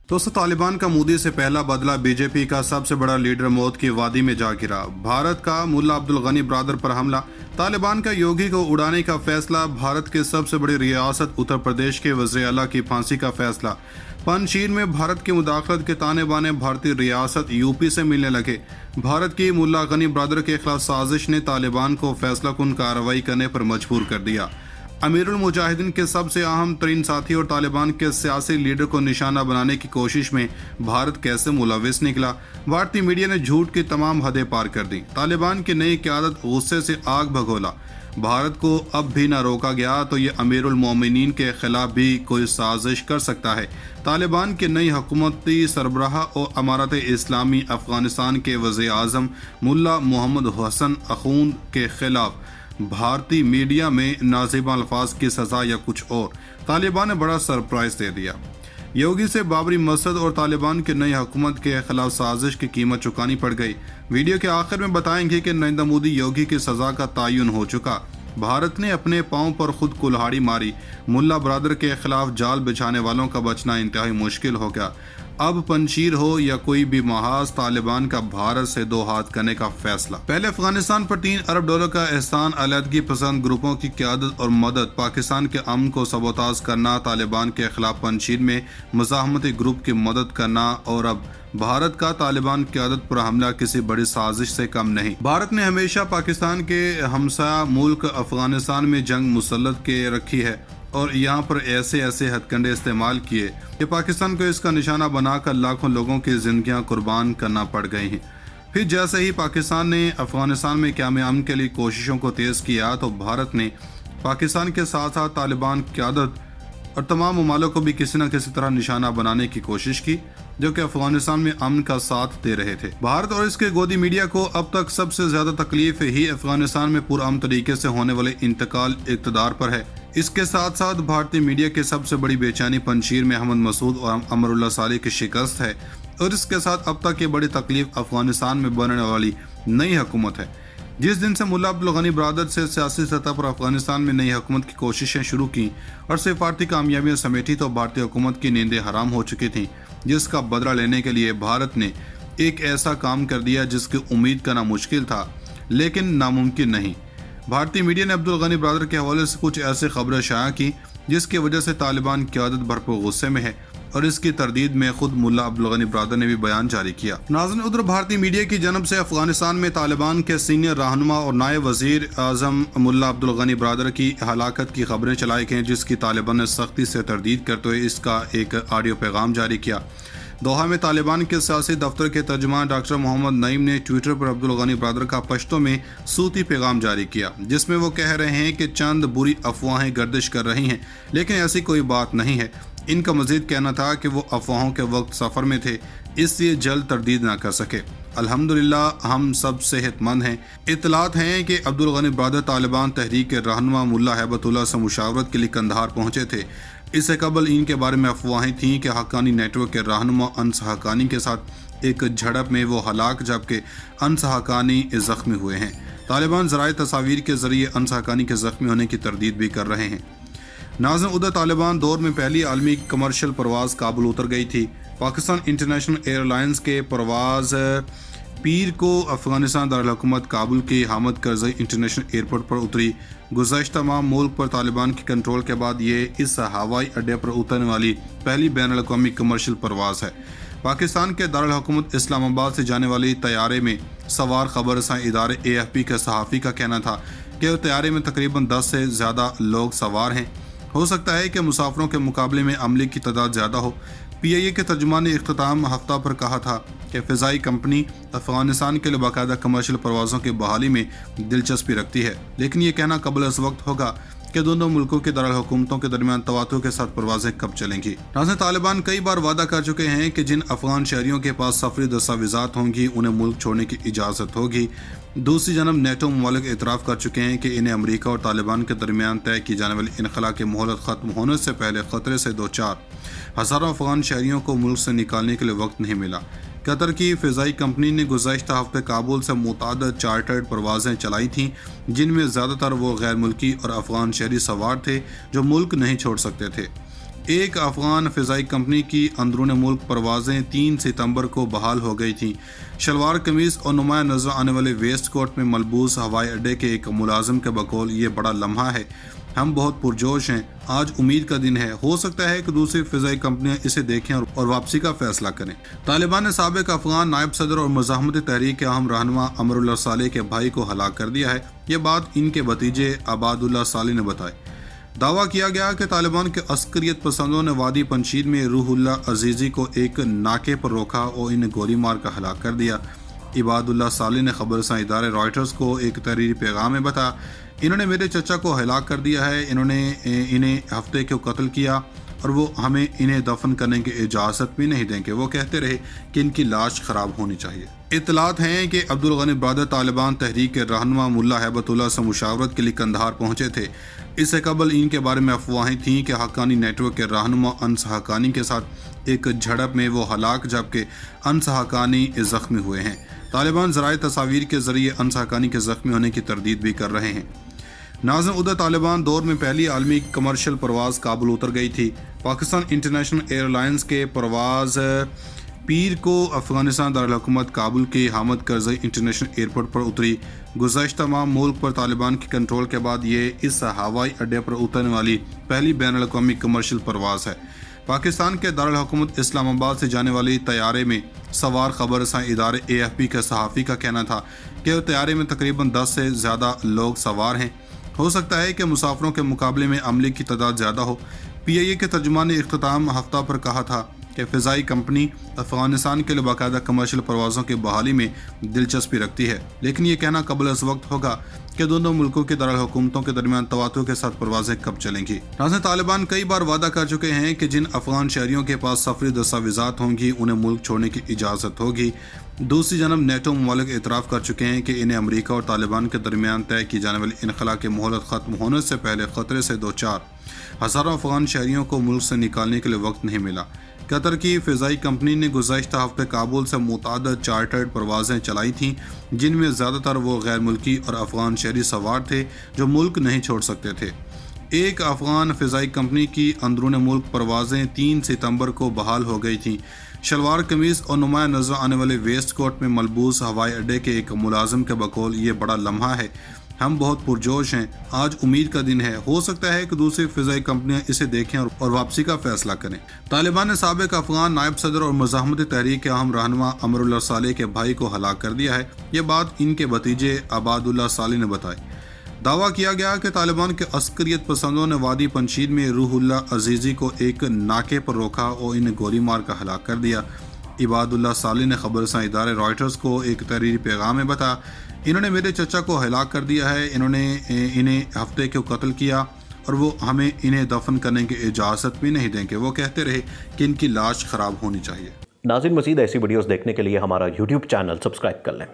दोस्तों, तालिबान का मोदी से पहला बदला। बीजेपी का सबसे बड़ा लीडर मौत की वादी में जा गिरा। भारत का मुल्ला अब्दुल गनी ब्रादर पर हमला। तालिबान का योगी को उड़ाने का फैसला। भारत के सबसे बड़ी रियासत उत्तर प्रदेश के वज़ीर आला की फांसी का फैसला। पंजशीर में भारत की मुदाखलत के ताने बाने भारतीय रियासत यूपी से मिलने लगे। भारत की मुल्ला गनी ब्रादर के खिलाफ साजिश ने तालिबान को फैसला कुन कार्रवाई करने पर मजबूर कर दिया। अमीरुल मुजाहिदीन के सबसे अहम तरीन साथी और तालिबान के सियासी लीडर को निशाना बनाने की कोशिश में भारत कैसे मुलविस निकला। भारतीय मीडिया ने झूठ की तमाम हदें पार कर दी। तालिबान की नई क़यादत गुस्से से आग भगोला। भारत को अब भी न रोका गया तो ये अमीरुल मोमिनीन के खिलाफ भी कोई साजिश कर सकता है। तालिबान की नई हुकूमती सरबराह और अमारत इस्लामी अफगानिस्तान के वज़ीर आज़म मुल्ला मोहम्मद हसन अखून के खिलाफ भारतीय मीडिया में नाज़िबा अल्फाज की सज़ा या कुछ और। तालिबान ने बड़ा सरप्राइज दे दिया। योगी से बाबरी मस्जिद और तालिबान की नई हुकूमत के खिलाफ साजिश की कीमत चुकानी पड़ गई। वीडियो के आखिर में बताएंगे कि नरेंद्र मोदी योगी की सज़ा का तयन हो चुका। भारत ने अपने पांव पर खुद कुल्हाड़ी मारी। मुल्ला ब्रादर के खिलाफ जाल बिछाने वालों का बचना इंतहाई मुश्किल हो गया। अब पंजशीर हो या कोई भी महाज, तालिबान का भारत से दो हाथ करने का फैसला। पहले अफगानिस्तान पर $3 अरब का एहसान, अलहदगी पसंद ग्रुपों की क़यादत और मदद, पाकिस्तान के अमन को सबोताज करना, तालिबान के खिलाफ पंजशीर में मुज़ाहमती ग्रुप की मदद करना और अब भारत का तालिबान क़यादत पर हमला किसी बड़ी साजिश से कम नहीं। भारत ने हमेशा पाकिस्तान के हमसाया मुल्क अफगानिस्तान में जंग मुसल्लत के रखी है और यहाँ पर ऐसे हथकंडे इस्तेमाल किए कि पाकिस्तान को इसका निशाना बनाकर लाखों लोगों की जिंदगियां कुर्बान करना पड़ गई हैं। फिर जैसे ही पाकिस्तान ने अफगानिस्तान में क़याम अमन के लिए कोशिशों को तेज़ किया तो भारत ने पाकिस्तान के साथ साथ तालिबान क़यादत और तमाम ममालिक को भी किसी न किसी तरह निशाना बनाने की कोशिश की, जो कि अफगानिस्तान में अमन का साथ दे रहे थे। भारत और इसके गोदी मीडिया को अब तक सबसे ज्यादा तकलीफ ही अफगानिस्तान में पुरअमन तरीके से होने वाले इंतकाल इक़्तिदार पर है। इसके साथ साथ भारतीय मीडिया की सबसे बड़ी बेचैनी पंजशीर में अहमद मसूद और अमरुल्लाह साले की शिकस्त है और इसके साथ अब तक ये बड़ी तकलीफ अफगानिस्तान में बनने वाली नई हुकूमत है। जिस दिन से मुल्ला अब्दुल गनी ब्रादर से सियासी सतह पर अफगानिस्तान में नई हुकूमत की कोशिशें शुरू की और सिफारती कामयाबियां समेटी तो भारतीय हुकूमत की नींदें हराम हो चुकी थीं, जिसका बदला लेने के लिए भारत ने एक ऐसा काम कर दिया जिसकी उम्मीद करना मुश्किल था लेकिन नामुमकिन नहीं। भारतीय मीडिया ने अब्दुल गनी ब्रादर के हवाले से कुछ ऐसी खबरें शाया की जिसकी वजह से तालिबान क़यादत भरपूर गुस्से में है और इसकी तरदीद में खुद मुल्ला अब्दुल गनी ब्रादर ने भी बयान जारी किया। नाज़रीन, उधर भारतीय मीडिया की जानब से अफगानिस्तान में तालिबान के सीनियर रहनुमा और नायब वज़ीर आज़म मुल्ला अब्दुल गनी ब्रादर की हलाकत की खबरें चलाई गई, जिसकी तालिबान ने सख्ती से तरदीद करते हुए इसका एक ऑडियो पैगाम जारी किया। दोहा में तालिबान के सियासी दफ्तर के तर्जुमान डॉक्टर मोहम्मद नईम ने ट्विटर पर अब्दुल गनी ब्रादर का पश्तो में सूती पैगाम जारी किया, जिसमें वो कह रहे हैं कि चंद बुरी अफवाहें गर्दिश कर रही हैं, लेकिन ऐसी कोई बात नहीं है। इनका मजीद कहना था कि वो अफवाहों के वक्त सफ़र में थे, इसलिए जल्द तरदीद ना कर सके। अल्हम्दुलिल्लाह हम सब सेहतमंद हैं। इतलात हैं कि अब्दुल गनी ब्रादर तालिबान तहरीक के रहनुमा मुल्ला हैबतुल्लाह से मुशावरत के लिए कंधार पहुँचे थे। इससे कबल इनके बारे में अफवाहें थीं कि हक्कानी नेटवर्क के रहनुमा अनस हक्कानी के साथ एक झड़प में वो हलाक जबकि अनस हक्कानी ज़ख्मी हुए हैं। तालिबान ज़राए तस्वीर के ज़रिए अनस हक्कानी के ज़ख्मी होने की तरदीद भी कर रहे हैं। नाज़रीन, उधर तालिबान दौर में पहली आलमी कमर्शियल परवाज़ काबुल उतर गई थी। पाकिस्तान इंटरनेशनल एयरलाइंस के परवाज़ पीर को अफगानिस्तान दारुल-हुकूमत काबुल के हामिद करज़ई इंटरनेशनल एयरपोर्ट पर उतरी। गुज़श्ता माह मुल्क पर तालिबान के कंट्रोल के बाद ये इस हवाई अड्डे पर उतरने वाली पहली बैनुल-अक़वामी कमर्शियल परवाज़ है। पाकिस्तान के दारुल-हुकूमत इस्लामाबाद से जाने वाली तैयारे में सवार खबरसां इदारे AFP के सहाफ़ी का कहना था कि तैयारे में तकरीबन 10 से ज़्यादा लोग सवार हैं। हो सकता है कि मुसाफिरों के मुकाबले में अमले की तादाद ज़्यादा हो। PIA के तर्जुमान ने इख्तिताम हफ्ता पर कहा था कि फ़िज़ाई कंपनी अफ़गानिस्तान के लिए बाकायदा कमर्शियल परवाज़ों की बहाली में दिलचस्पी रखती है, लेकिन ये कहना कबल इस वक्त होगा कि दोनों मुल्कों के दारुल हुकूमतों के दरमियान तवातुर के साथ परवाज़ें कब चलेंगी। नाज़रीन, तालिबान कई बार वादा कर चुके हैं कि जिन अफ़गान शहरियों के पास सफरी दस्तावेज़ात होंगी उन्हें मुल्क छोड़ने की इजाज़त होगी। दूसरी जानब नेटो ममालिक एतराफ़ कर चुके हैं कि इन्हें अमरीका और तालिबान के दरमियान तय की जाने वाली इनखला की मोहलत ख़त्म होने से पहले ख़तरे से दो चार हज़ारों अफ़गान शहरियों को मुल्क से निकालने के लिए वक्त नहीं मिला। कतर की फ़िज़ाई कंपनी ने गुज़श्ता हफ्ते काबुल से मुतअद्दिद चार्टर्ड परवाज़ें चलाई थीं, जिनमें ज़्यादातर वो गैर मुल्की और अफ़गान शहरी सवार थे जो मुल्क नहीं छोड़ सकते थे। ایک افغان فضائی کمپنی کی اندرون ملک پروازیں 3 ستمبر کو بحال ہو گئی تھیں۔ شلوار قمیض اور نمایاں نظر آنے والے ویسٹ کوٹ میں ملبوس ہوائی اڈے کے ایک ملازم کے بقول یہ بڑا لمحہ ہے، ہم بہت پرجوش ہیں، آج امید کا دن ہے، ہو سکتا ہے کہ دوسری فضائی کمپنیاں اسے دیکھیں اور واپسی کا فیصلہ کریں۔ طالبان نے سابق افغان نائب صدر اور مزاحمتی تحریک کے اہم رہنما امر اللہ صالح کے بھائی کو ہلاک کر دیا ہے، یہ بات ان کے بھتیجے عباد اللہ صالح نے بتائی۔ دعویٰ کیا گیا کہ طالبان کے عسکریت پسندوں نے وادی پنشیر میں روح اللہ عزیزی کو ایک ناکے پر روکا اور انہیں گولی مار کر ہلاک کر دیا۔ عباد اللہ صالح نے خبر رساں ادارے رائٹرز کو ایک تحریری پیغام میں بتایا، انہوں نے میرے چچا کو ہلاک کر دیا ہے، انہوں نے انہیں ہفتے کو قتل کیا اور وہ ہمیں انہیں دفن کرنے کی اجازت بھی نہیں دیں گے، وہ کہتے رہے کہ ان کی لاش خراب ہونی چاہیے۔ اطلاعات ہیں کہ عبدالغنی برادر طالبان تحریک کے رہنما ملا ہیبت اللہ سے مشاورت کے لیے قندھار پہنچے تھے۔ اس سے قبل ان کے بارے میں افواہیں تھیں کہ حقانی نیٹ ورک کے رہنما انس حقانی کے ساتھ ایک جھڑپ میں وہ ہلاک جبکہ انس حقانی زخمی ہوئے ہیں۔ طالبان ذرائع تصاویر کے ذریعے انس حقانی کے زخمی ہونے کی تردید بھی کر رہے ہیں۔ ناظرین، ادھر طالبان دور میں پہلی عالمی کمرشل پرواز کابل اتر گئی تھی۔ پاکستان انٹرنیشنل ایئر لائنز کے پرواز پیر کو افغانستان دارالحکومت کابل کے حامد کرزئی انٹرنیشنل ایئرپورٹ پر اتری۔ گزشتہ ماہ ملک پر طالبان کی کنٹرول کے بعد یہ اس ہوائی اڈے پر اترنے والی پہلی بین الاقوامی کمرشل پرواز ہے۔ پاکستان کے دارالحکومت اسلام آباد سے جانے والی طیارے میں سوار خبر رساں ادارے AFP کے صحافی کا کہنا تھا کہ طیارے میں تقریباً 10 سے زیادہ لوگ سوار ہیں، ہو سکتا ہے کہ مسافروں کے مقابلے میں عملے کی تعداد زیادہ ہو۔ PIA کے ترجمان نے اختتام ہفتہ پر کہا تھا کہ فضائی کمپنی افغانستان کے لیے باقاعدہ کمرشل پروازوں کی بحالی میں دلچسپی رکھتی ہے، لیکن یہ کہنا قبل از وقت ہوگا کہ دونوں ملکوں کے دارالحکومتوں کے درمیان تواتر کے ساتھ پروازیں کب چلیں گی۔ ناظرین، طالبان کئی بار وعدہ کر چکے ہیں کہ جن افغان شہریوں کے پاس سفری دستاویزات ہوں گی انہیں ملک چھوڑنے کی اجازت ہوگی۔ دوسری جانب نیٹو ممالک اعتراف کر چکے ہیں کہ انہیں امریکہ اور طالبان کے درمیان طے کی جانے والی انخلا کی مہلت ختم ہونے سے پہلے خطرے سے دوچار ہزاروں افغان شہریوں کو ملک سے نکالنے کے لیے وقت نہیں ملا۔ قطر کی فضائی کمپنی نے گزشتہ ہفتے کابل سے متعدد چارٹرڈ پروازیں چلائی تھیں، جن میں زیادہ تر وہ غیر ملکی اور افغان شہری سوار تھے جو ملک نہیں چھوڑ سکتے تھے۔ ایک افغان فضائی کمپنی کی اندرون ملک پروازیں 3 ستمبر کو بحال ہو گئی تھیں۔ شلوار قمیض اور نمایاں نظر آنے والے ویسٹ کوٹ میں ملبوس ہوائی اڈے کے ایک ملازم کے بقول یہ بڑا لمحہ ہے، ہم بہت پرجوش ہیں، آج امید کا دن ہے، ہو سکتا ہے کہ دوسری فضائی کمپنیاں اسے دیکھیں اور واپسی کا فیصلہ کریں۔ طالبان نے سابق افغان نائب صدر اور مزاحمتی تحریک کے اہم رہنما امر اللہ صالح کے بھائی کو ہلاک کر دیا ہے، یہ بات ان کے بھتیجے عباد اللہ صالح نے بتائی۔ دعویٰ کیا گیا کہ طالبان کے عسکریت پسندوں نے وادی پنشیر میں روح اللہ عزیزی کو ایک ناکے پر روکا اور انہیں گولی مار کر ہلاک کر دیا۔ عباد اللہ صالح نے خبر رساں ادارے رائٹرز کو ایک تحریری پیغام میں بتایا، انہوں نے میرے چچا کو ہلاک کر دیا ہے، انہوں نے انہیں ہفتے کو قتل کیا اور وہ ہمیں انہیں دفن کرنے کی اجازت بھی نہیں دیں گے، وہ کہتے رہے کہ ان کی لاش خراب ہونی چاہیے۔ ناظرین، مزید ایسی ویڈیوز دیکھنے کے لیے ہمارا YouTube چینل سبسکرائب کر لیں۔